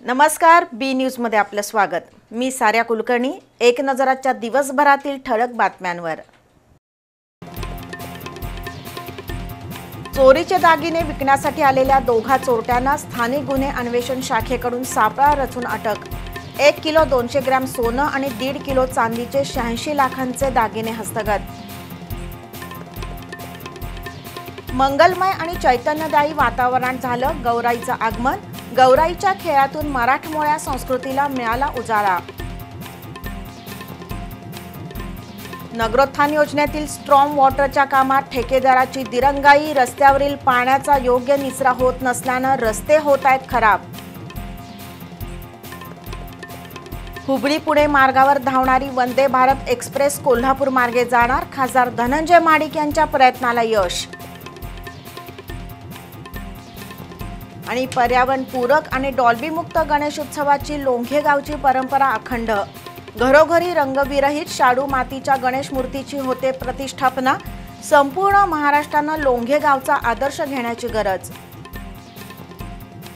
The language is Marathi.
नमस्कार, बी न्यूज मध्ये आपलं स्वागत। मी सार्या कुलकर्णी। एक नजराच्या दिवसभरातील ठळक बातम्यांवर। चोरीचे दागिने विकण्यासाठी आलेल्या दोघा चोरट्यांना स्थानिक गुन्हे अन्वेषण शाखेकडून सापळा रचून अटक। 1 किलो 200 ग्रॅम सोनं आणि 1.5 किलो चांदीचे 86 लाखांचे दागिने हस्तगत। मंगलमय आणि चैतन्यदायी वातावरणात झालं गौराईचं आगमन। गौराईच्या खेळातून मराठमोळ्या संस्कृतीला मिळाला उजाळा। नगरोत्थान योजनेतील स्ट्रॉम वॉटरच्या कामात ठेकेदाराची दिरंगाई। रस्त्यावरील पाण्याचा योग्य निचरा होत नसल्याने रस्ते होत आहेत खराब। हुबळी पुणे मार्गावर धावणारी वंदे भारत एक्सप्रेस कोल्हापूर मार्गे जाणार। खासदार धनंजय माडिक यांच्या प्रयत्नाला यश। आणि पर्यावरणपूरक आणि डॉल्बी मुक्त गणेशोत्सवाची लोंघे गावची परंपरा अखंड। घरोघरी रंगविरहित शाडू मातीच्या गणेश मूर्तीची होते प्रतिष्ठापना। संपूर्ण महाराष्ट्राने लोंघे गावचा आदर्श घेण्याची गरज।